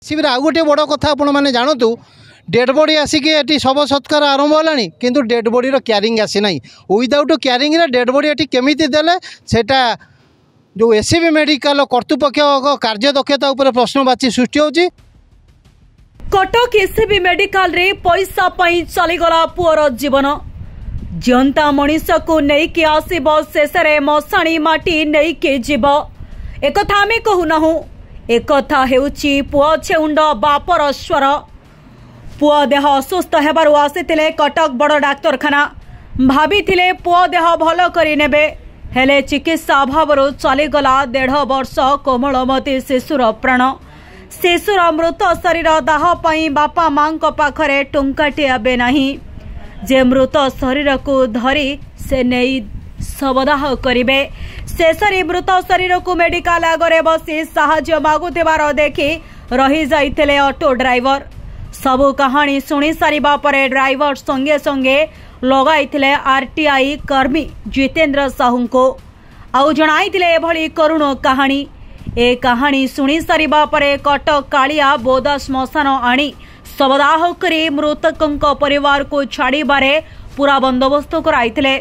शिविर आउ गोटे बड़ कथा आपण मैंने जानतु डेड बॉडी आसिक ये शव सत्कार आरंभ है किंतु डेड बॉडी क्यारिंग आसी ना विदाउट क्यारिंग डेड बॉडी ये केमी देले सेटा जो एससीबी मेडिकल कर्तृपक्ष कार्यदक्षता उपर प्रश्नवाची सृष्टि होची। कटक एससीबी मेडिकल रे पैसा पई चलीगला पुअर जीवन जिंता मनीष को नहीं आसब शेष मशाणी माटी नहीं जीव एक आम कहूना एक पुओ छेउंड बापर स्वर पुओ देह असुस्थ हेबारु आसिथिले कटक बड़ डाक्तरखाना भाभी पुओ देह भल करिनेबे हेले चिकित्सा अभाव चलीगला 1.5 वर्ष कोमलमती शिशुर प्राण शिशुर मृत शरीर दाह पई बापा मां पाखरे टुंकाटे आबे नाही जे मृत शरीर को धरी से नहीं शवदाह करिवे शेषरे मृत शरीर को मेडिकल आगरे बसी साहाय्य मागुथिबार देखि रही जाइथिले ऑटो ड्राइवर सबु कहानी सुनी सारिबा परे ड्राइवर संगे संगे लगाइथिले आरटीआई कर्मी जितेंद्र साहू को आउ जणाइथिले एभली करुण कहानी ए कहानी सुनी सारिबा परे कटक कालिया बोदा श्मशान आनी शवदाह करी मृतकों परिवार को छाड़बारे पूरा बंदोबस्त कराइथिले।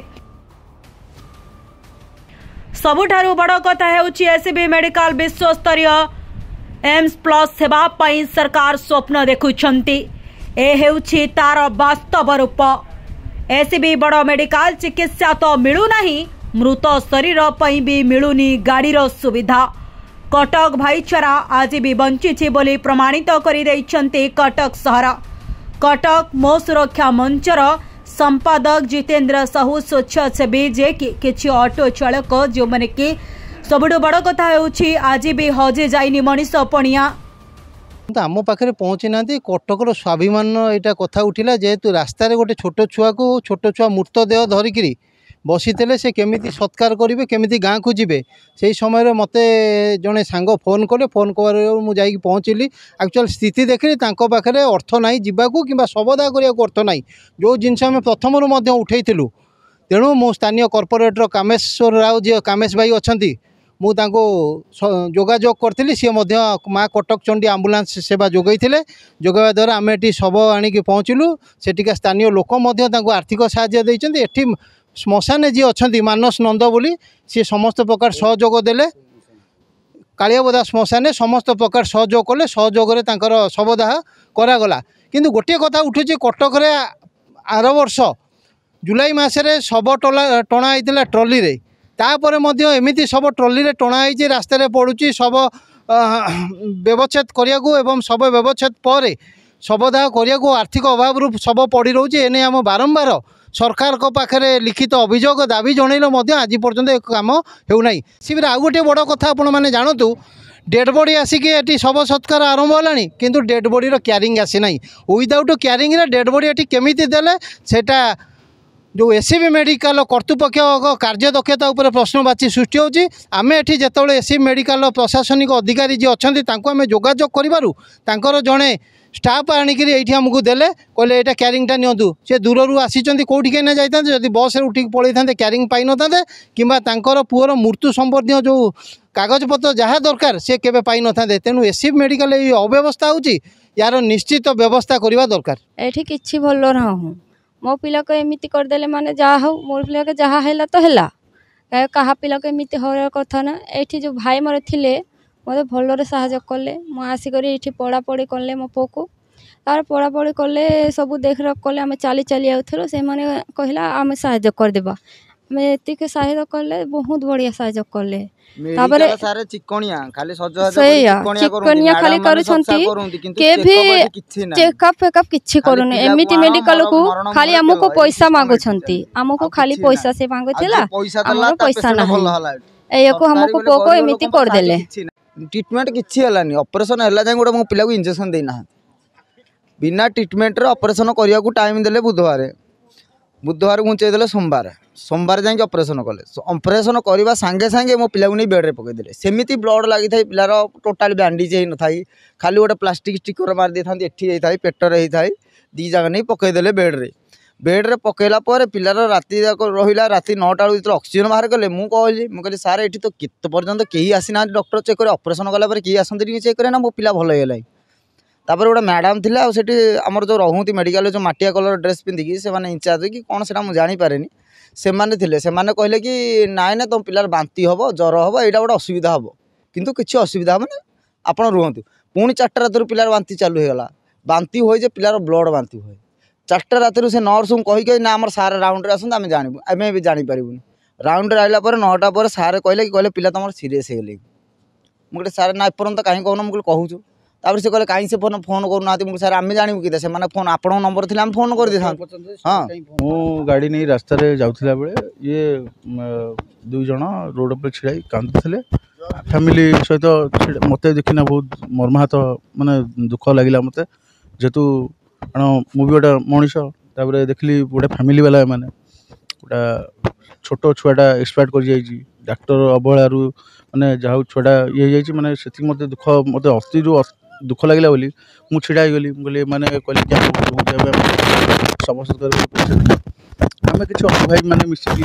सबुठारु बड़ कथा हेउची एससीबी मेडिकल विश्वस्तरीय एम्स प्लस सेवा पई सरकार स्वप्न देखुछंती ए हेउची तार वास्तव रूप। एससीबी बड़ मेडिकल चिकित्सा तो मिलू नहीं मृत शरीर पई भी मिलुनी गाड़ीर सुविधा कटक भाईचारा आज भी बंची बोली प्रमाणित कर कटक सहर कटक मो सुरक्षा मंचर संपादक जितेंद्र साहू स्वच्छसेवी जे कि ऑटो चालक जो मैंने कि सबुठ बड़ कथा होउछि आज भी हजे जाइनी मनीष पणिया आम पाखे पहुँची ना कटकर स्वाभिमान यहाँ कथा उठिला जेहेतु रास्त गोटे छोट छुआ मृतदेह धरिकी बसीते से केमी सत्कार करेंगे केमी गाँ को जी से समय मत जड़े सांग फोन कले फोन कर मुझे पहुँचली एक्चुअल स्थिति देखिली पाखे अर्थ ना जावाक कि शवदाह करने को अर्थ ना जो जिनस आम प्रथम उठेलु तेणु मो स्थानीय कॉर्पोरेटर कामेश्वर राव जी कामेश भाई अच्छा मुझे जोगाजोग करी सी माँ कटक चंडी आंबुलांस सेवा जोगई जोगाइवा द्वारा आम ये शव आणिक पहुँचलु सेठिका स्थानीय लोक आर्थिक साहाय्य देती श्मशाने जी अच्छा मानस नंद बोली सी समस्त प्रकार सहयोग देले कालियाबोदा श्मशाने समस्त प्रकार सहयोग कले सहयोग शवदाह करागला किंतु गोटे कथा उठुची कटक आर वर्ष जुलाई मसरे शव टणा होता ट्रली रे तापर एमती सब ट्रली रे टणा होती रास्तार पड़ुची शव व्यवच्छेद करने शव व्यवच्छेद पर शवदाह करने आर्थिक अभाव रू शव पड़ रोचे एने आम बारंबार सरकार को पाखे लिखित अभियोग दाबी जनइले आज पर्यंत एक काम होना शिविर आउ गोटे बड़ कथा आपण मैंने जानतु डेड बॉडी आसिक ये शव सत्कार आरंभ है किंतु डेड बॉडी क्यारिंग आसी ना विदाउट क्यारिंग डेड बॉडी ये केमी देले सेटा जो एससीबी मेडिकल कर्तृपक्ष कार्यदक्षता उपर प्रश्नवाची सृष्टि होची। आमे एठी जेतबेले एससीबी मेडिकल प्रशासनिक अधिकारी जी अच्छा आम जोगाजोग कर जड़े स्टाफ आणिकी ये आमको देले कहले यहाँ क्यारिंगटा नियंतु सी दूर आसी कौटिक ना जाता जब बस उठिक पलि था क्यारिंग पाई न था कि पुअर मृत्यु संबंधी जो कागजपत्र जहाँ दरकार सी केवे पाई न था तेणु एससीबी मेडिकल ये अव्यवस्था होची यार निश्चित व्यवस्था करवा दरकार एठी किछि भल ना हूँ मो पिला को एमती करदेले माने जा हो मोर पिला के जहाँ है तो है कहा पिला को एमती हो कथा ना ये जो भाई मोर थिले मत भलरे साहाय्य कले मु आसिक ये पढ़ापढ़ी कले मो पो को तार पढ़ापढ़ी कले सब देख रेख कले आम चली चली आउथलो से माने कहला आम साहाय्य करदेबा आम एतिक साहाय्य कले बहुत बढ़िया साहाय्य कले तापरे सारे चिकनिया खाली चिकनिया खाली करूछंती के भी चेकअप फेकअप किछि करूनी एमिति मेडिकल को खाली हमको पैसा मागुछंती हमको खाली पैसा से मागुथिला हमको पैसा ना एयको हमको पोको एमिति कर देले ट्रीटमेंट किछि हलानी ऑपरेशन हला जाय गोटे मो पिला को इंजेक्शन देना बिना ट्रीटमेंट रे ऑपरेशन करिया को टाइम देले बुधवार घुंचे देले सोमवार जाए ऑपरेशन कले ऑपरेशन करवा सांगे सांगे मो पिला को नहीं बेड रे पकई देले सेमिति ब्लड लगी था पिलार टोटाल बैंडेज हो न था खाली गोटे प्लास्टिक स्टिकर मार दे था एठी जाई था पेटर होई था दी जगह नहीं पकई देले बेड रे पकईला पिलार राति जाक रहा राति 9टा जो ऑक्सीजन बाहर कले मुझे सार ये तो केत पर्यंत कहीं आसी ना डॉक्टर चेक करे ऑपरेशन कला कहीं आसती चेक करे ना मो पिला भल होगा तापर गोटे मैडम थिले आ सेठी हमर जो रहूती मेडिकल जो माटिया कलर ड्रेस पिंधिकी से माने इंचार्ज कि कौन सेटा मुझे जानी पारेनी से माने थिले से माने कहले कि नाइ ना तुम पिलार बांती हबो ज्वर हबो एटा गोटे असुविधा हबो किंतु किछि असुविधा हबो ना आपण रुहंतु पुणी 4टा रातिर पिलार बांती चालू हो गला बांती होई जे पिलार ब्लड बांती होय 4टा रातिर से नर्स को कही ना आमर सार राउंड रे आसंत आमे जानिबु आमे भी जानि परिबुनी राउंड रे आइला पर 9टा पर सार कहले पिला तमर सीरियस हे गेले मुझे सार ना एपर्यंत कहीं कहून मुझे कहूँ तापर से कहले कहीं से फोन फोन करूना मुझे सार आम जानू कि से फोन आपण नंबर थी फोन कर हाँ मु गाड़ी नहीं रास्ता जाऊला बेले ये 2 जन रोड पर छिड़ा कांदुले फैमिली सहित मत देखना बहुत मर्माहत माने दुख लगे मत जेहेतु मु भी गोटे मनीष तापर देखली गोटे फैमिली वाला मैंने गोटा छोट छुआटा एक्सपायर कर जाइए डाक्टर अवहेलू मैंने जहाँ छुआटा ये मैंने से मत दुख मत अति जो दुख लगे बोली मुझे छिड़ा गली बोले मैंने कहली क्या समस्त आम कि भाई मैंने मिसिकी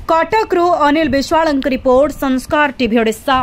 कटक अनिल विश्वाल रिपोर्ट संस्कार टीवी ओडिशा।